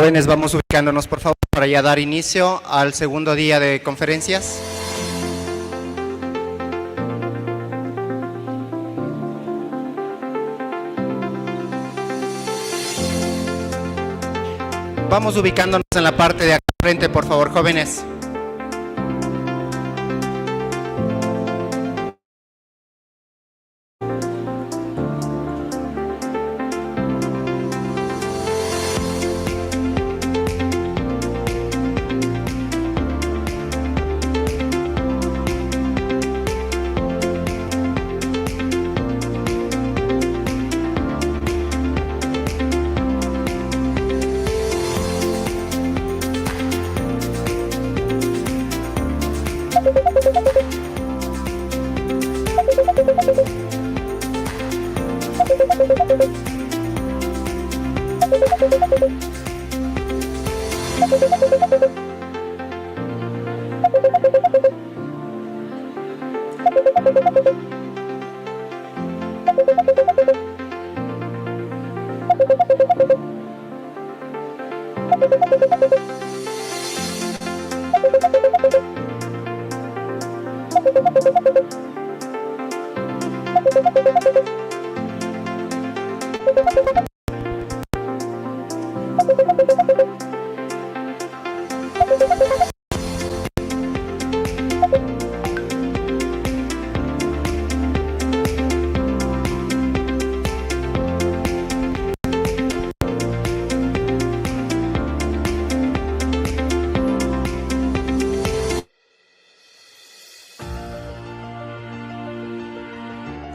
Jóvenes, vamos ubicándonos, por favor, para ya dar inicio al segundo día de conferencias. Vamos ubicándonos en la parte de acá frente, por favor, jóvenes.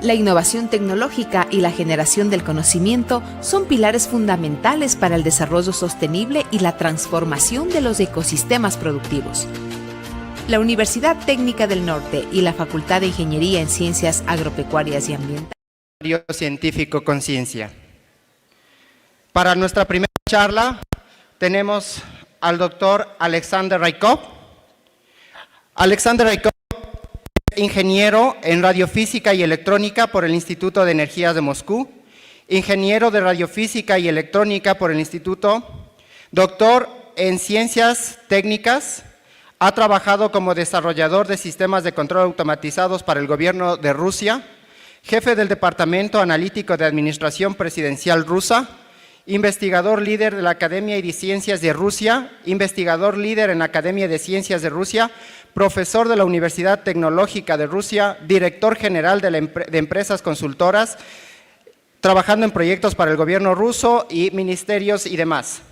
La innovación tecnológica y la generación del conocimiento son pilares fundamentales para el desarrollo sostenible y la transformación de los ecosistemas productivos. La Universidad Técnica del Norte y la Facultad de Ingeniería en Ciencias Agropecuarias y Ambientales. Seminario científico CON-CIENCIA. Para nuestra primera charla tenemos al doctor Alexander Raikov. Alexander Raikov es ingeniero en radiofísica y electrónica por el Instituto de Energías de Moscú ingeniero de radiofísica y electrónica por el Instituto, doctor en ciencias técnicas, ha trabajado como desarrollador de sistemas de control automatizados para el gobierno de Rusia, jefe del Departamento Analítico de Administración Presidencial Rusa, investigador líder de la Academia de Ciencias de Rusia, investigador líder en la Academia de Ciencias de Rusia, profesor de la Universidad Tecnológica de Rusia, director general de empresas consultoras, trabajando en proyectos para el gobierno ruso y ministerios y demás.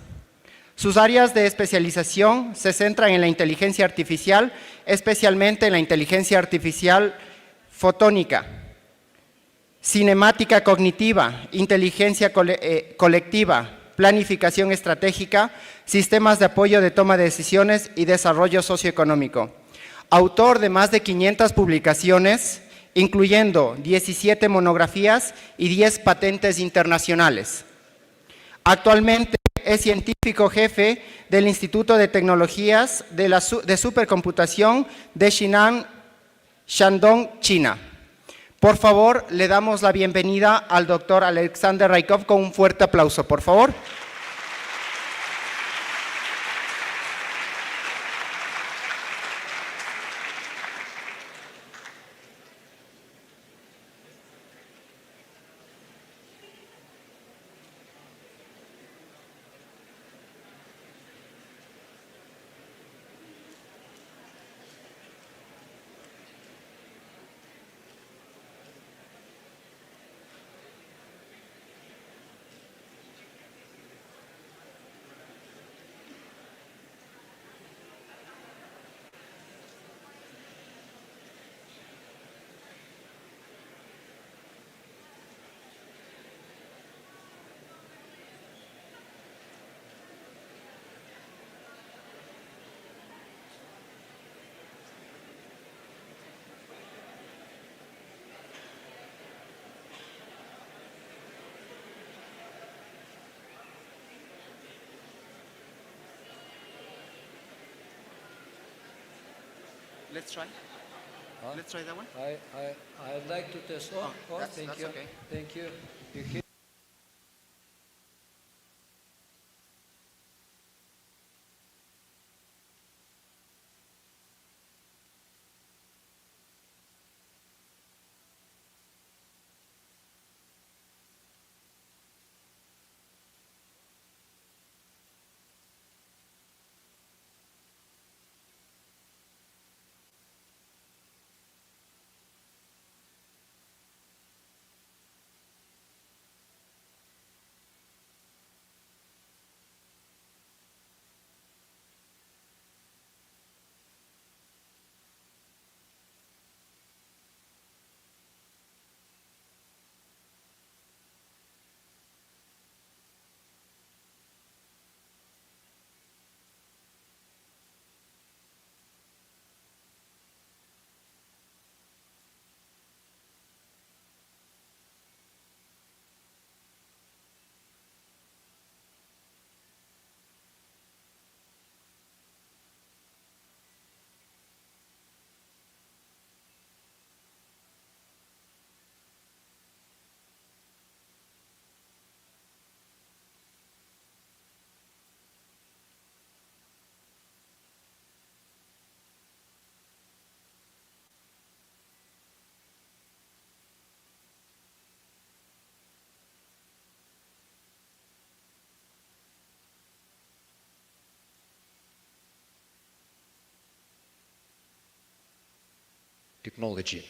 Sus áreas de especialización se centran en la inteligencia artificial, especialmente en la inteligencia artificial fotónica, cinemática cognitiva, inteligencia colectiva, planificación estratégica, sistemas de apoyo de toma de decisiones y desarrollo socioeconómico. Autor de más de 500 publicaciones, incluyendo 17 monografías y 10 patentes internacionales. Actualmente es científico jefe del Instituto de Tecnologías de Supercomputación de Xinan, Shandong, China. Por favor, le damos la bienvenida al doctor Alexander Raikov con un fuerte aplauso, por favor. Let's try. Let's try that one. I'd like to test. Thank you. Okay. Thank you. You hear? Technology.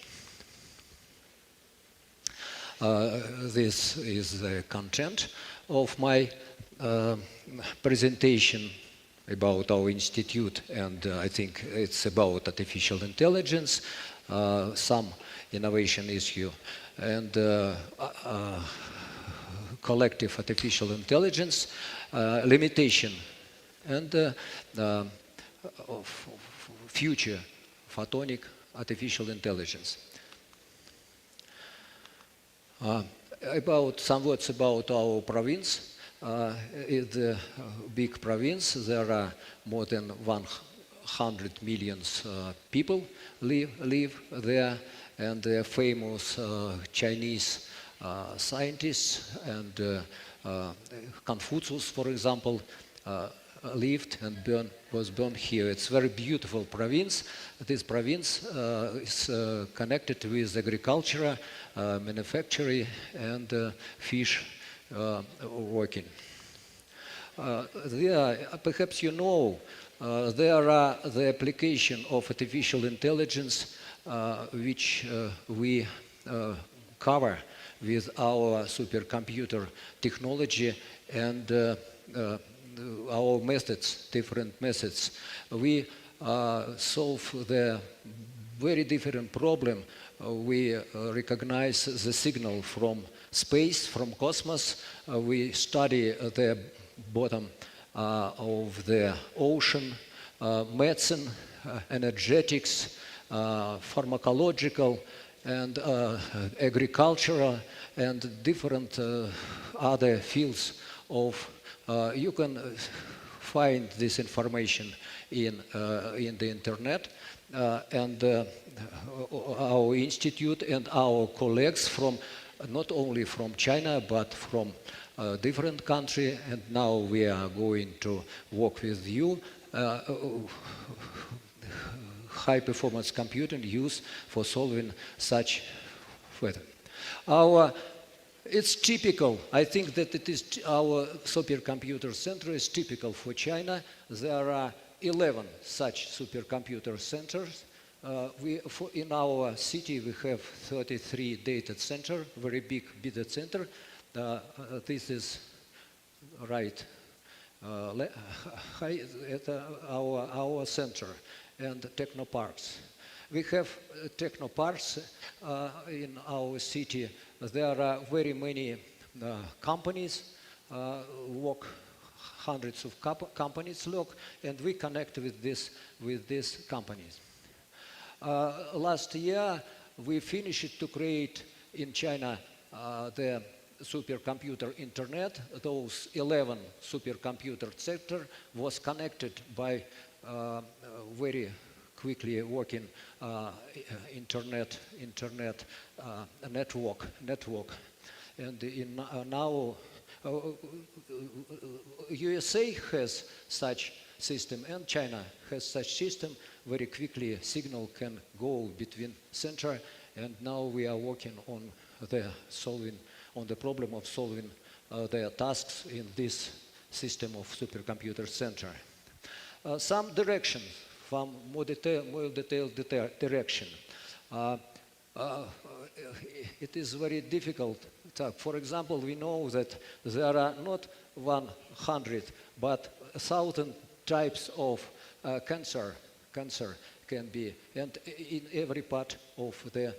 This is the content of my presentation about our institute, and I think it's about artificial intelligence, some innovation issue, and collective artificial intelligence, limitation, and future photonic artificial intelligence. Some words about our province. It's a big province. There are more than 100 million people live there, and the famous Chinese scientists, and Confucius, for example, lived and was born here. It's a very beautiful province. This province is connected with agriculture, manufacturing, and fish working. Perhaps you know, there are the application of artificial intelligence which we cover with our supercomputer technology and our methods, different methods. We solve the very different problem. We recognize the signal from space, from cosmos. We study the bottom of the ocean, medicine, energetics, pharmacological, and agricultural, and different other fields of. You can find this information in the internet, and our institute and our colleagues from not only from China but from different countries, and now we are going to work with you. High performance computing used for solving such weather. It's typical. I think that it is our supercomputer center is typical for China. There are 11 such supercomputer centers. In our city we have 33 data center, very big data center. This is right at our center, and technoparks. We have technoparks in our city. There are very many companies, hundreds of companies look, and we connect with these companies. Last year, we finished to create in China the supercomputer internet. Those 11 supercomputer sector was connected by very quickly working internet network. And now USA has such system, and China has such system. Very quickly signal can go between center, and now we are working on the problem of solving their tasks in this system of supercomputer center. Some direction, from more detailed direction. It is very difficult. For example, we know that there are not 100 but 1,000 types of cancer can be, and in every part of the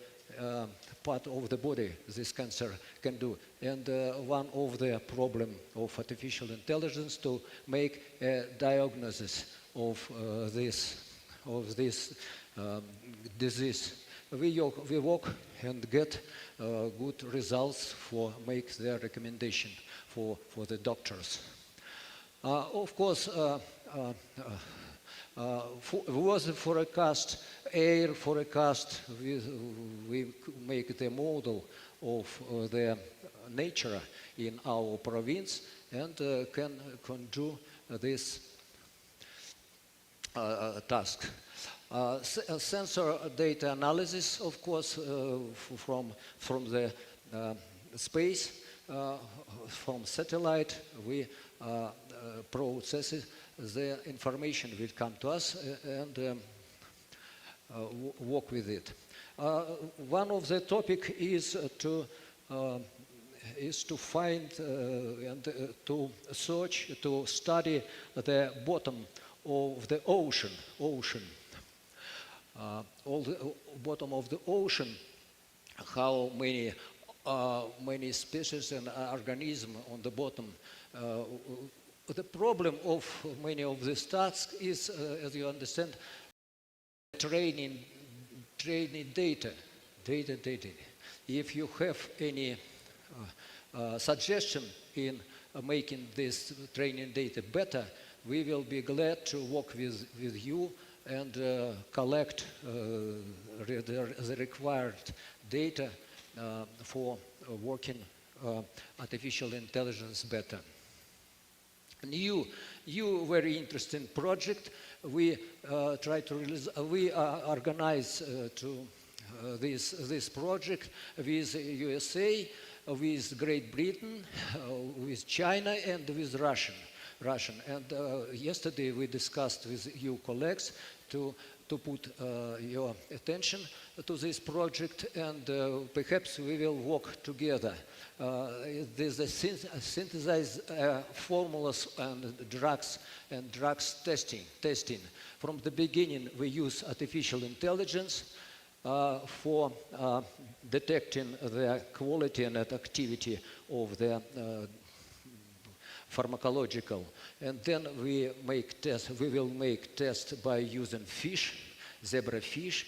body this cancer can do. And one of the problem of artificial intelligence to make a diagnosis of this disease. We work and get good results for make their recommendation for the doctors. Of course, was a forecast, air forecast. We make the model of the nature in our province, and can do this task. Sensor data analysis, of course, from the space, from satellite, we process it. The information will come to us and work with it. One of the topic is to find and to search, to study the bottom of the ocean. All the bottom of the ocean, how many species and organisms on the bottom. The problem of many of these tasks is, as you understand, training data. If you have any suggestion in making this training data better, we will be glad to work with you and collect the required data for working artificial intelligence better. New very interesting project. We try to release. We organize this project with USA, with Great Britain, with China, and with Russian. And yesterday we discussed with you colleagues to put your attention to this project, and perhaps we will work together. There's a synthesize formulas and drugs testing. From the beginning, we use artificial intelligence for detecting the quality and activity of the pharmacological, and then we will make tests by using fish, zebrafish,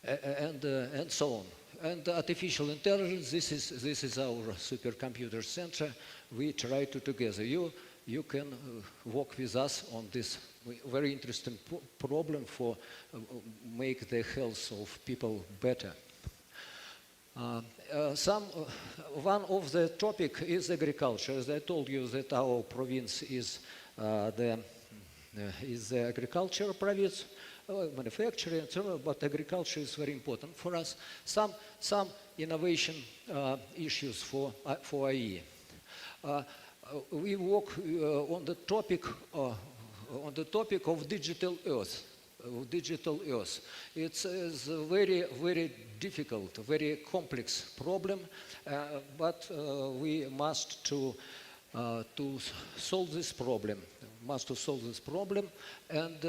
and so on. And artificial intelligence, this is our supercomputer center. We try to together. You can work with us on this very interesting problem for make the health of people better. One of the topic is agriculture. As I told you that our province is the agricultural province, manufacturing, but agriculture is very important for us. Some innovation issues for IE. We work on the topic of digital Earth. It's a very difficult, very complex problem, but we must to solve this problem. And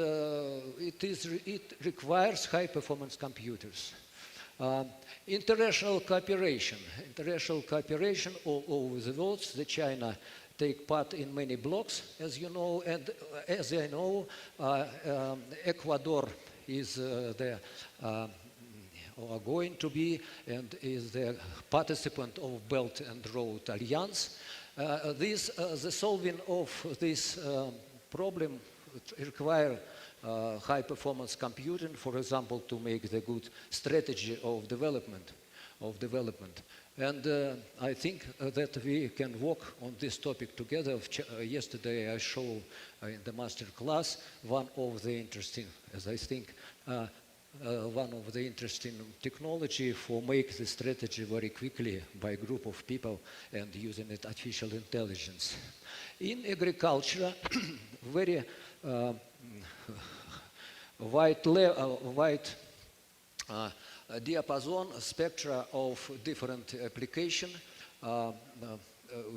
it requires high-performance computers. International cooperation all over the world. The China take part in many blocks, as you know, and as I know, Ecuador is or going to be and is the participant of Belt and Road Alliance. The solving of this problem require high-performance computing, for example, to make the good strategy of development. And I think that we can work on this topic together. Yesterday I showed in the master class one of the interesting, as I think, one of the interesting technology for make the strategy very quickly by a group of people and using it artificial intelligence. In agriculture, very wide diapason spectra of different application,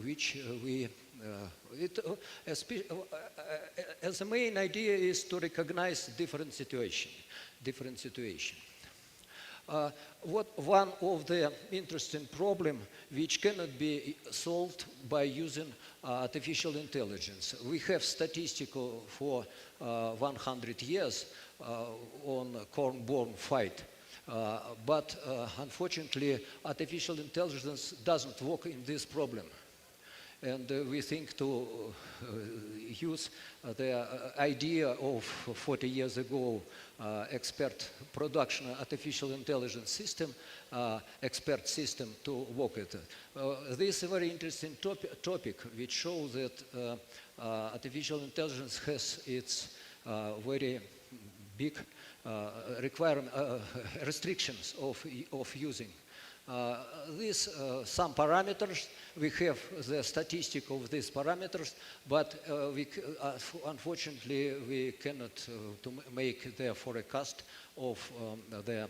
which we as the main idea is to recognize different situation. One of the interesting problem which cannot be solved by using artificial intelligence. We have statistical for 100 years on corn-born fight. But unfortunately, artificial intelligence doesn't work in this problem. And we think to use the idea of 40 years ago expert production artificial intelligence system, expert system to work it. This is a very interesting topic which shows that artificial intelligence has its very big restrictions of using. Some parameters, we have the statistic of these parameters, but unfortunately we cannot to make the forecast of the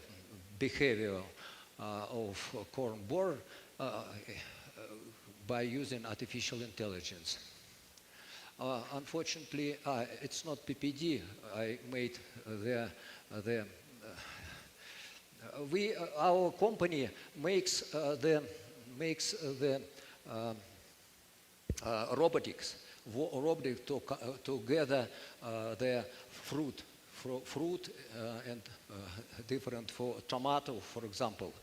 behavior of corn borer by using artificial intelligence. Unfortunately, it's not PPD. I made our company makes the robotics to gather the fruit and different for tomato, for example.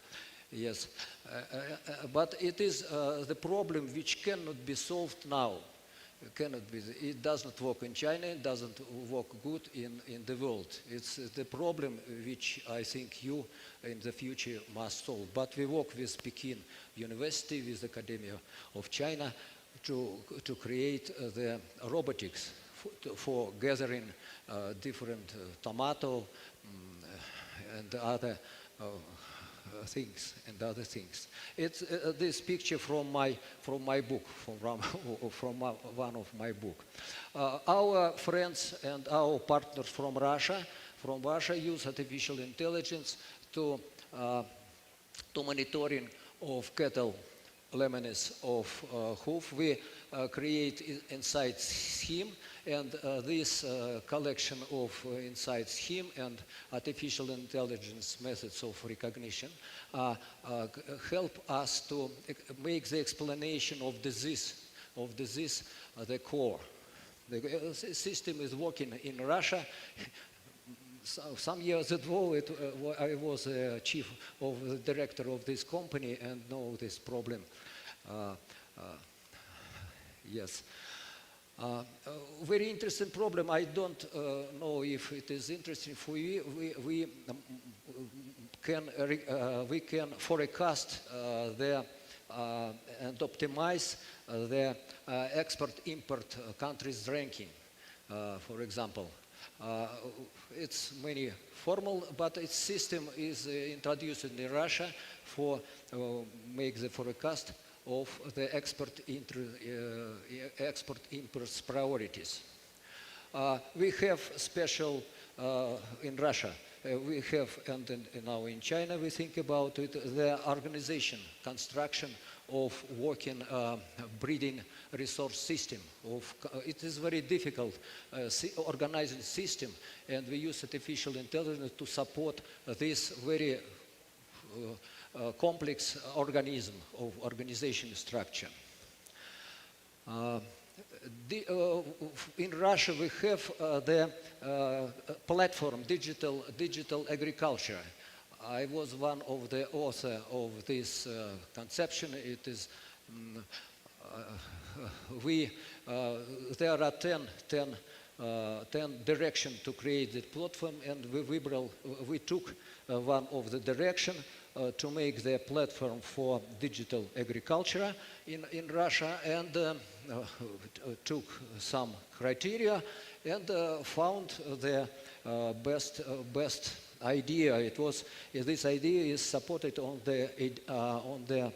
Yes, but it is the problem which cannot be solved now. cannot be. It does not work in China. It doesn't work good in the world. It's the problem which I think you in the future must solve. But we work with Peking University, with the Academy of China, to create the robotics for gathering different tomato and other things and other things. It's this picture from my book, from one of my book. Our friends and our partners from Russia use artificial intelligence to monitoring of cattle laminates of hoof. We create inside scheme, and this collection of inside scheme and artificial intelligence methods of recognition help us to make the explanation of disease the core. The system is working in Russia. Some years ago, I was chief of the director of this company and know this problem. Yes. Very interesting problem. I don't know if it is interesting for you. We can forecast and optimize the export-import countries' ranking, for example. It's many formal, but its system is introduced in Russia for make the forecast of the export-import priorities. We have special in Russia. We have, and now in China, we think about it, the organization, construction of working breeding resource system. It is very difficult organizing system, and we use artificial intelligence to support this very complex organism of organization structure. In Russia, we have the platform digital agriculture. I was one of the authors of this conception. It is there are 10 directions to create the platform, and we took one of the direction to make the platform for digital agriculture in Russia, and took some criteria and found the best idea. This idea is supported on the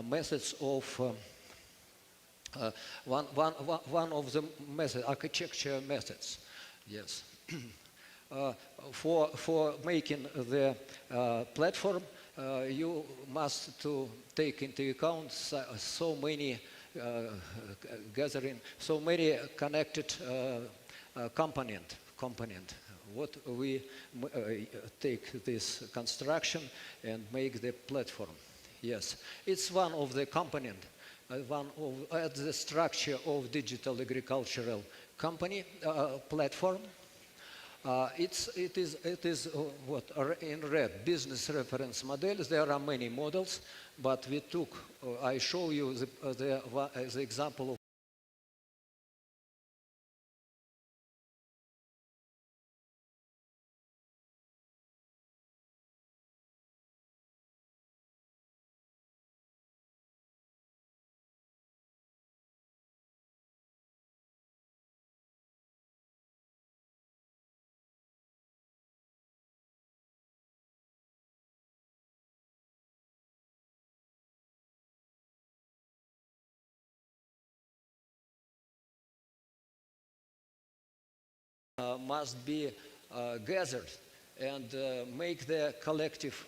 methods of one of the architecture methods. Yes. For making the platform, you must to take into account so many so many connected component. What we take this construction and make the platform. Yes, it's one of the component, one of the structure of digital agricultural company platform. It is what are in red, business reference models. There are many models, but we took. I show you the example of must be gathered and make the collective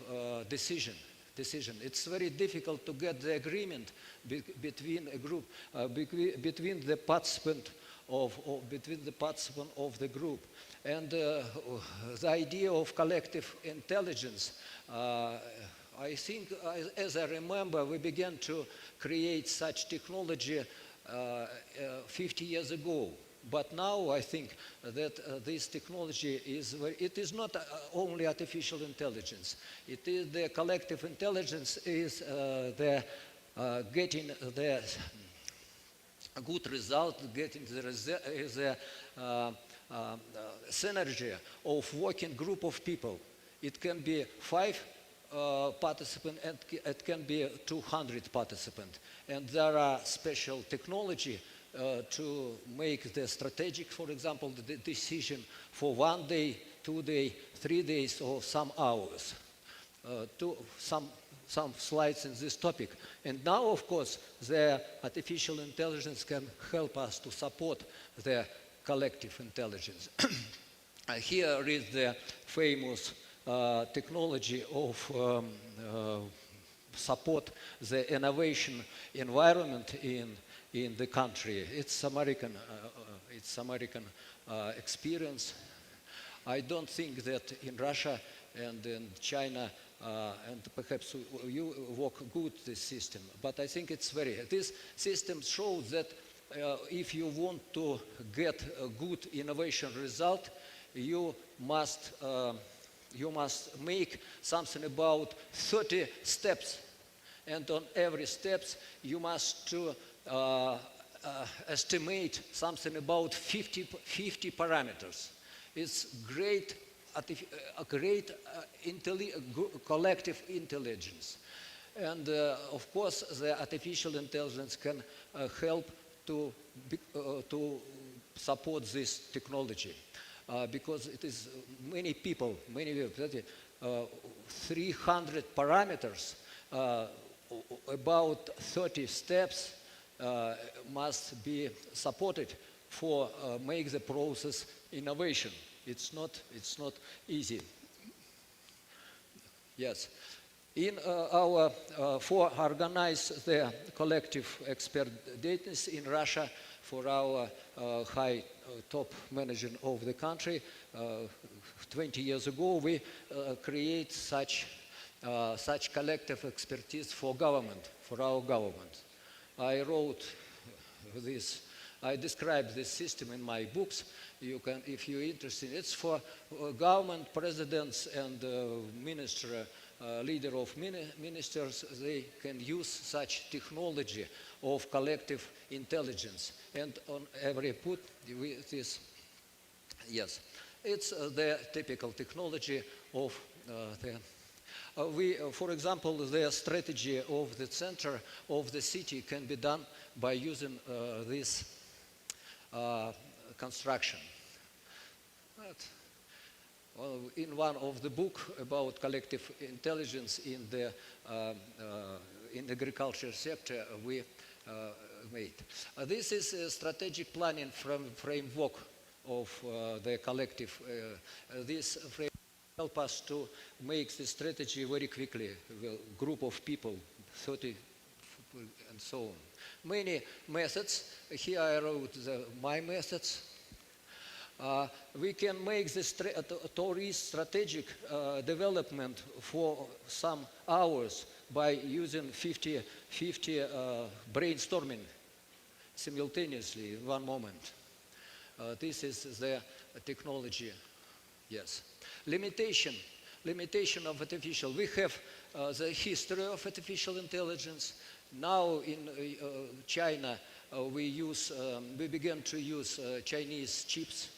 decision. It's very difficult to get the agreement between a group, between the participant of the group, and the idea of collective intelligence. I think, as I remember, we began to create such technology 50 years ago. But now I think that this technology is not only artificial intelligence. It is the collective intelligence is getting the a good result, getting the synergy of working group of people. It can be 5 participants and it can be 200 participants. And there are special technology to make the strategic, for example, the decision for 1 day, 2 days, 3 days, or some hours. Some slides in this topic. And now, of course, the artificial intelligence can help us to support the collective intelligence. Here is the famous technology of support the innovation environment in the country. It's American experience. I don't think that in Russia and in China and perhaps you work good this system, but I think it's this system shows that if you want to get a good innovation result, you must make something about 30 steps, and on every steps you must estimate something about 50 parameters. It's a great collective intelligence. And of course, the artificial intelligence can help to support this technology. Because it is many people, 300 parameters, about 30 steps must be supported for make the process innovation. It's not easy. Yes. In our for organize the collective expert days in Russia for our high top manager of the country, 20 years ago we create such collective expertise for government, for our government. I wrote this. I describe this system in my books. You can, if you're interested, it's for government, presidents, and leader of ministers. They can use such technology of collective intelligence. And on every put this, yes, it's the typical technology of for example, the strategy of the center of the city can be done by using this construction. In one of the book about collective intelligence in the agriculture sector, we made. This is a strategic planning framework of the collective. This framework help us to make the strategy very quickly. A group of people, 30 and so on. Many methods. Here I wrote my methods. We can make this strategic development for some hours by using 50 brainstorming simultaneously in one moment. This is the technology. Yes. Limitation of artificial. We have the history of artificial intelligence. Now in China, we begin to use Chinese chips.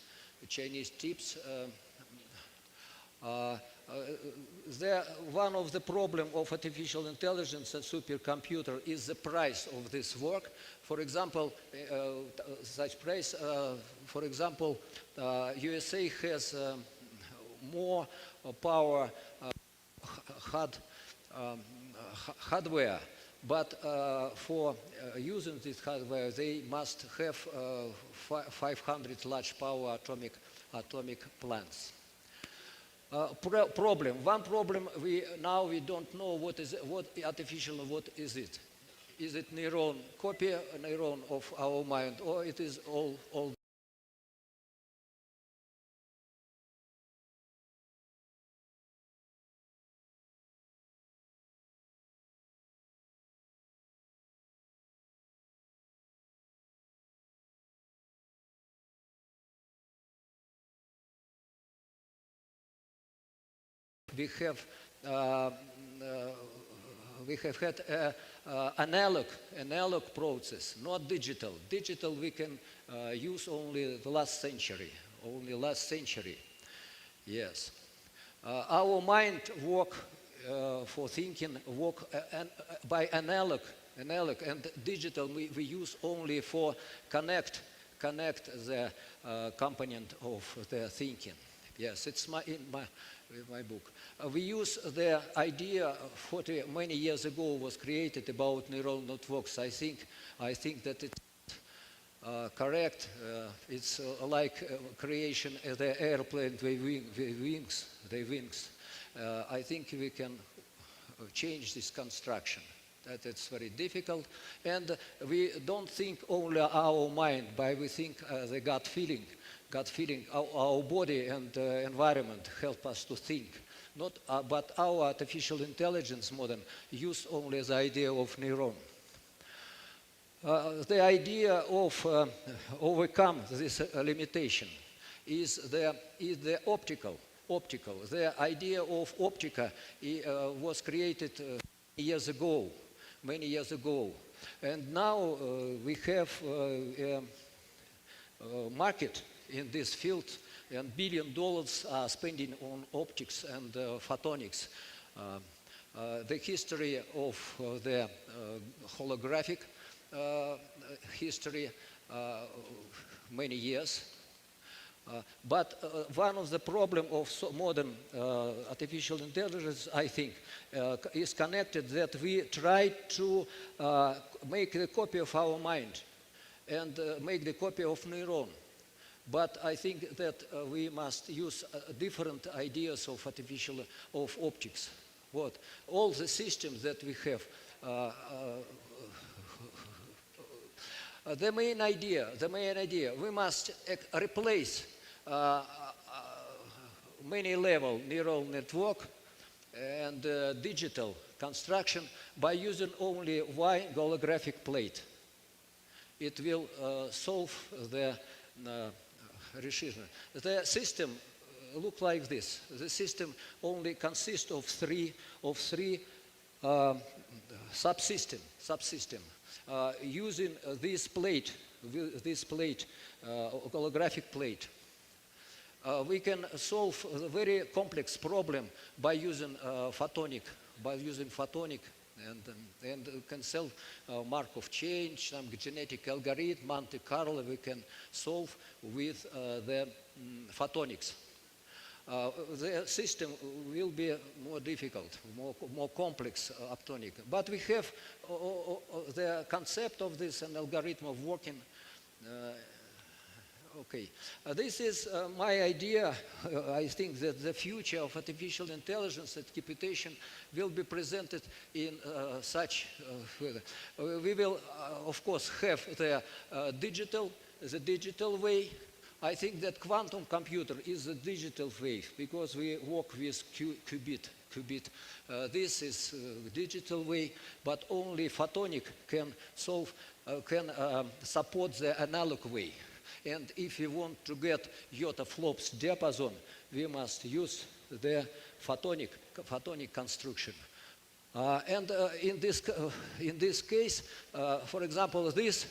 One of the problems of artificial intelligence and supercomputer is the price of this work. For example, such price. For example, USA has more power hardware, but for using this hardware, they must have 500 large power atomic plants. One problem. We don't know what artificial. What is it? Is it neuron copy, a neuron of our mind, or it is all? We have had analog process, not digital. Digital we can use only the last century, Yes. Our mind work for thinking work by analog and digital we use only for connect the component of the thinking. Yes, it's in my book. We use the idea 40 many years ago was created about neural networks. I think that it's correct. It's like creation of the airplane with wings. I think we can change this construction. That it's very difficult, and we don't think only our mind, but we think the gut feeling. Our body and environment help us to think. But our artificial intelligence model use only the idea of neuron. The idea of overcome this limitation is the optical. The idea of optica was created many years ago, and now we have a market in this field, and $1 billion are spending on optics and photonics. The history of the holographic history, many years. But one of the problems of modern artificial intelligence, I think, is connected that we try to make a copy of our mind and make the copy of neuron. But I think that we must use different ideas of optics. All the systems that we have. The main idea, we must replace many level neural network and digital construction by using only one holographic plate. It will solve the rescission. The system look like this. The system only consists of three subsystem. Using this plate, holographic plate, we can solve a very complex problem by using photonic, and can solve Markov chain, some genetic algorithm, Monte Carlo. We can solve with the photonics. The system will be more difficult, more complex optonic. But we have the concept of this and algorithm of working. Okay, this is my idea. I think that the future of artificial intelligence and computation will be presented in such we will, of course, have the digital way. I think that quantum computer is a digital wave because we work with qubit. This is digital way, but only photonic can support the analog way. And if we want to get yottaflops diapason, we must use the photonic construction. And in this case, for example, this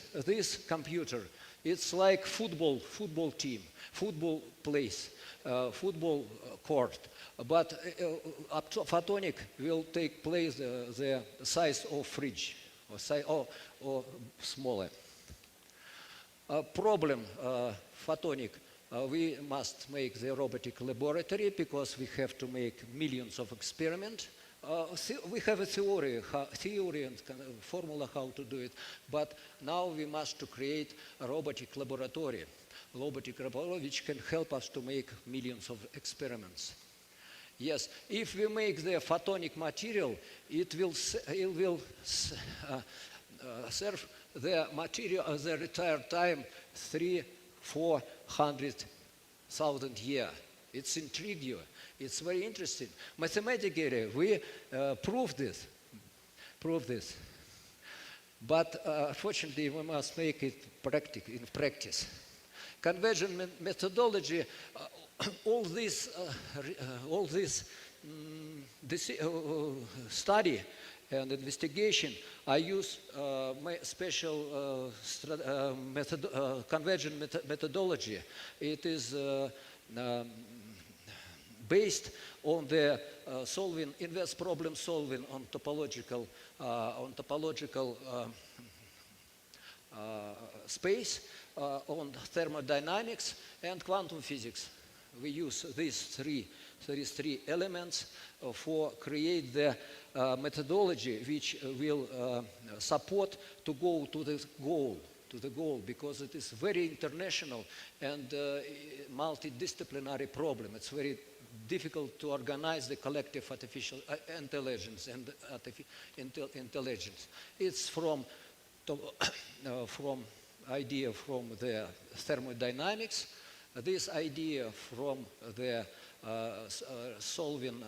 computer, it's like football team, football place, football court. But photonic will take place the size of fridge or smaller. Problem photonic. We must make the robotic laboratory because we have to make millions of experiments. We have a theory and formula how to do it, but now we must to create a robotic laboratory which can help us to make millions of experiments. Yes, if we make the photonic material, it will serve the material as the retire time 300,000–400,000 years. It's intrigued you. It's very interesting. Mathematically, we prove this. But fortunately, we must make it in practice. Convergent methodology, all this study and investigation, I use special convergent methodology. It is based on the solving inverse problem solving on topological space, on thermodynamics and quantum physics. We use these three elements for create the methodology which will support to go to the goal, because it is very international and multidisciplinary problem. It's very difficult to organize the collective artificial intelligence and intelligence. It's from idea from the thermodynamics, this idea from the solving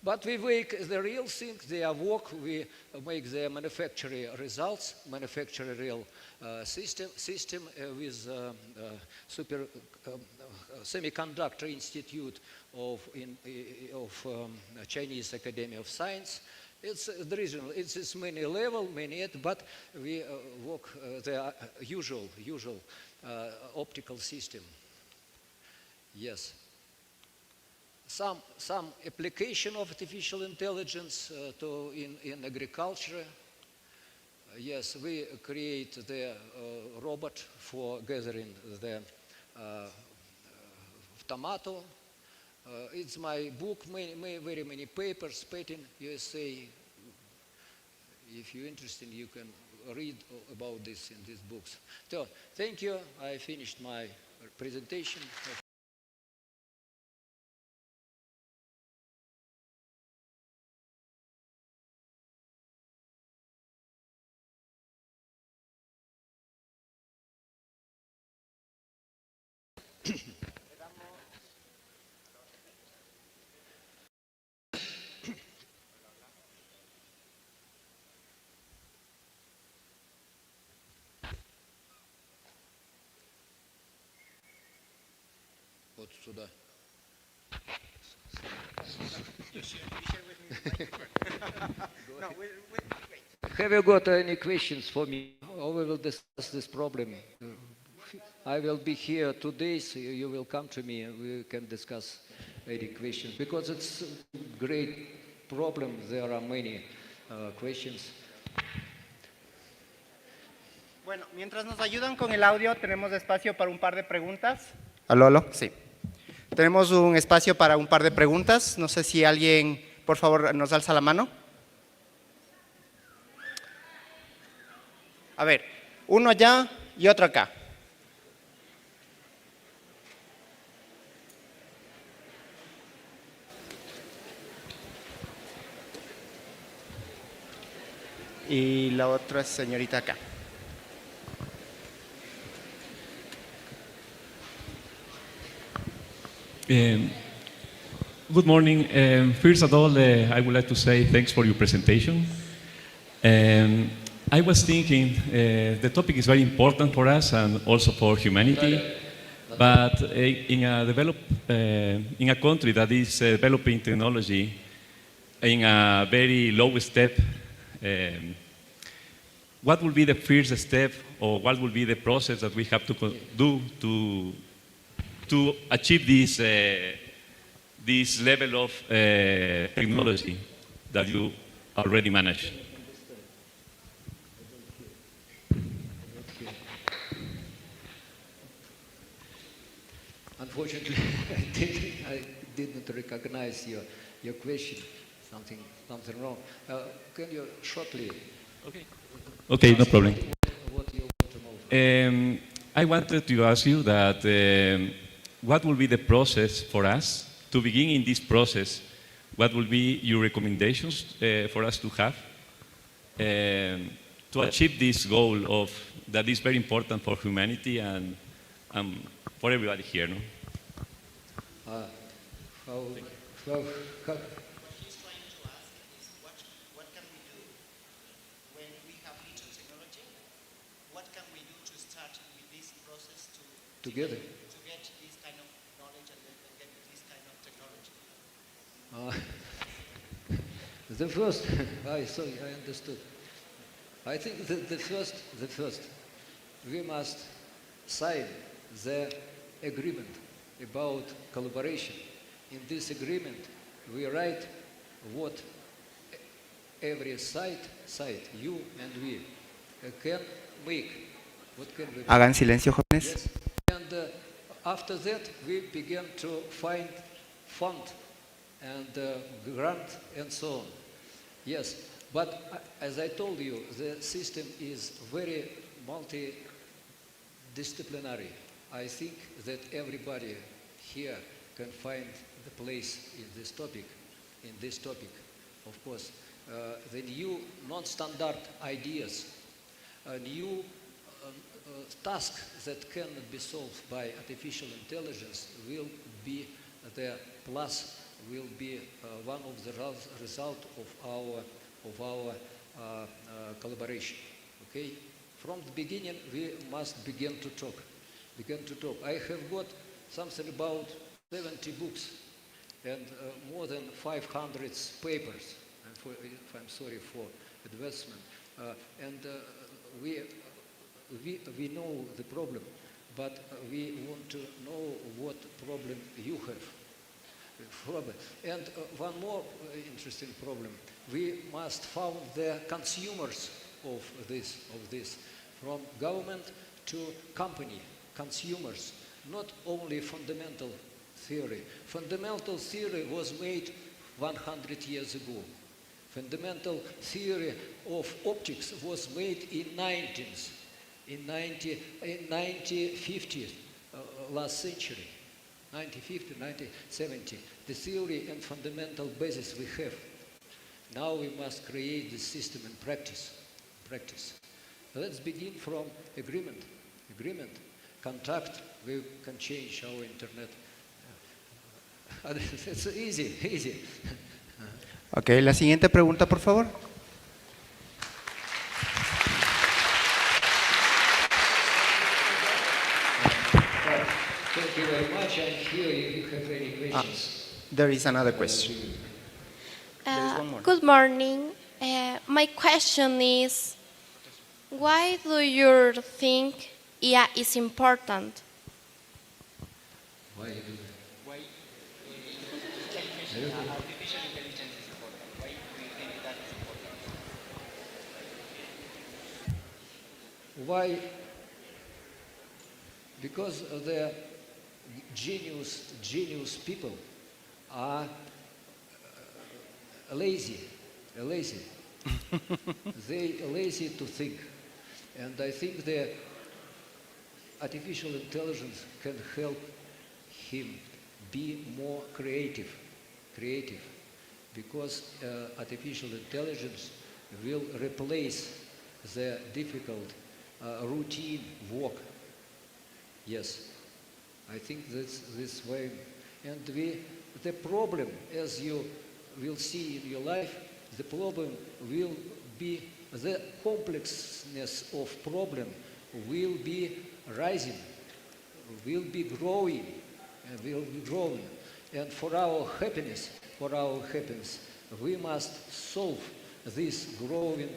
but we make the real thing, their work, we make the manufacturing results, manufacture real system with Semiconductor Institute of Chinese Academy of Science. It's the regional, it's many level, but we work the usual optical system. Yes. Some application of artificial intelligence in agriculture. Yes, we create the robot for gathering the tomato. It's my book, very many papers, patent USA. If you're interested, you can read about this in these books. So, thank you. I finished my presentation. Вот сюда. Have you got any questions for me? Or we will discuss this problem. I will be here 2 days. You will come to me and we can discuss any questions. Because it's a great problem. There are many questions. Bueno, mientras nos ayudan con el audio, tenemos espacio para un par de preguntas. ¿Aló? Sí. Tenemos un espacio para un par de preguntas. No sé si alguien, por favor, nos alza la mano. A ver, uno allá y otro acá. Y la otra señorita acá. Good morning. First of all, I would like to say thanks for your presentation. I was thinking the topic is very important for us and also for humanity, but in a country that is developing technology in a very low step, what will be the first step or what will be the process that we have to do to achieve this level of technology that you already manage? Unfortunately, I didn't recognize your question. Something wrong. Can you shortly? Okay, no problem. What you want to know? I wanted to ask you that what will be the process for us to begin in this process? What will be your recommendations for us to have? to achieve this goal of that is very important for humanity and for everybody here. No? How, how, how, He's trying to ask is what can we do when we have little technology? What can we do to start with this process together. to get this kind of knowledge and get this kind of technology? The first, sorry, I understood. I think the first, we must sign the agreement about collaboration. In this agreement, we write what every side, you and we, can make. What can we make? Hagan silencio, jóvenes. Yes. And after that, we begin to find fund and grant and so on. Yes, but as I told you, the system is very multidisciplinary. I think that everybody here can find the place in this topic. Of course, the new non-standard ideas, new tasks that cannot be solved by artificial intelligence will be the plus, will be one of the result of our collaboration. Okay, from the beginning we must begin to talk. I have got something about 70 books and more than 500 papers. I'm sorry for advancement. We know the problem, but we want to know what problem you have. And one more interesting problem. We must find the consumers of this, from government to company, consumers, not only fundamental theory. Fundamental theory was made 100 years ago. Fundamental theory of optics was made in 1950s, last century. 1950, 1970, the theory and fundamental basis we have. Now we must create this system in practice. Let's begin from agreement. Contact, we can change our internet. It's easy. Ok, la siguiente pregunta, por favor. Thank you very much. I'm here if you have any questions. There is another question. There is one more. Good morning. My question is, why do you think IA is important? Why you do that? Artificial intelligence is important. Why do you think that is important? Why? Because the genius people are lazy. They are lazy to think. And I think the artificial intelligence can help him be more creative, because artificial intelligence will replace the difficult routine work. Yes, I think that's this way. And the problem, as you will see in your life, the problem will be, the complexness of problem will be rising, will be growing. And for our happiness, we must solve this growing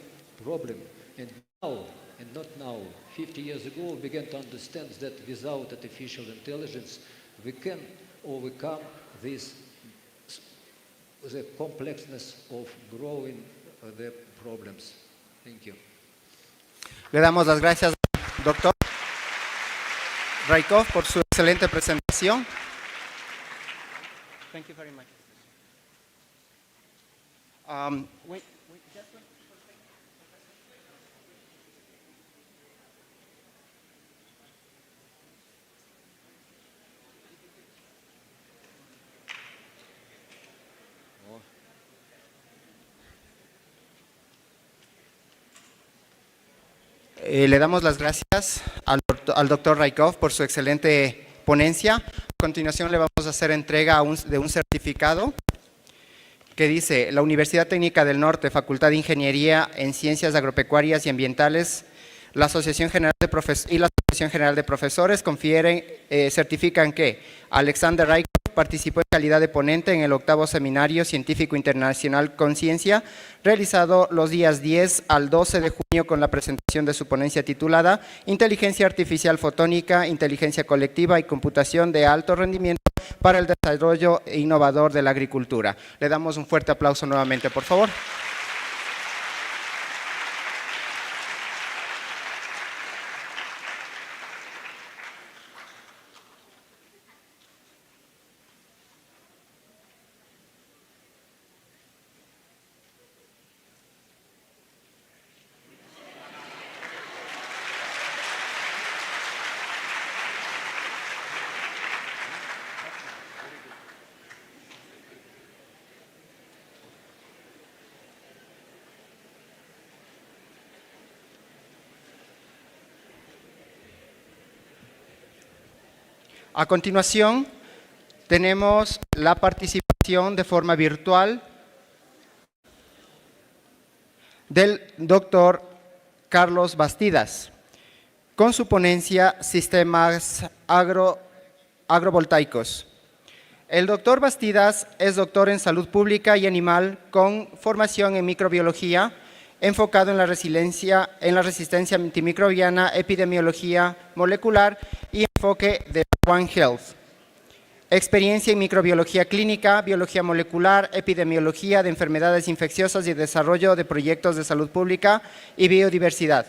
problem. And now, and not now, 50 years ago, we began to understand that without artificial intelligence, we can overcome this, the complexness of growing the problems. Thank you. Le damos las gracias, doctor Raikov, por su excelente presentación. Thank you very much. Le damos las gracias al doctor Raikov por su excelente ponencia. A continuación le vamos a hacer entrega de un certificado que dice: la Universidad Técnica del Norte, Facultad de Ingeniería en Ciencias Agropecuarias y Ambientales, la Asociación General de Profesores certifican que Alexander Raikov participó en calidad de ponente en el 8º Seminario Científico Internacional CON-CIENCIA, realizado los días 10 al 12 de junio con la presentación de su ponencia titulada Inteligencia Artificial Fotónica, Inteligencia Colectiva y Computación de Alto Rendimiento para el Desarrollo Innovador de la Agricultura. Le damos un fuerte aplauso nuevamente, por favor. A continuación, tenemos la participación de forma virtual del doctor Carlos Bastidas, con su ponencia Sistemas Agrovoltaicos. El doctor Bastidas es doctor en Salud Pública y Animal con formación en microbiología, enfocado en la resistencia antimicrobiana, epidemiología molecular y enfoque de One Health. Experiencia en microbiología clínica, biología molecular, epidemiología de enfermedades infecciosas y desarrollo de proyectos de salud pública y biodiversidad.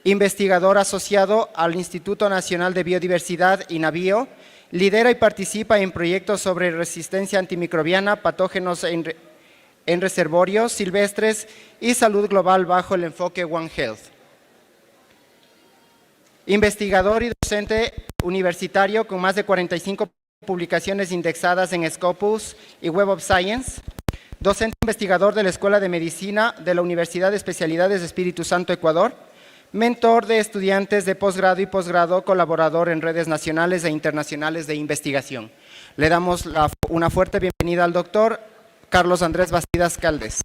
Investigador asociado al Instituto Nacional de Biodiversidad, INABIO, lidera y participa en proyectos sobre resistencia antimicrobiana, patógenos en reservorios silvestres y salud global bajo el enfoque One Health. Investigador y docente universitario con más de 45 publicaciones indexadas en Scopus y Web of Science. Docente investigador de la Escuela de Medicina de la Universidad de Especialidades de Espíritu Santo, Ecuador. Mentor de estudiantes de posgrado y posgrado, colaborador en redes nacionales e internacionales de investigación. Le damos una fuerte bienvenida al doctor Carlos Andrés Bastidas Caldes.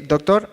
Doctor,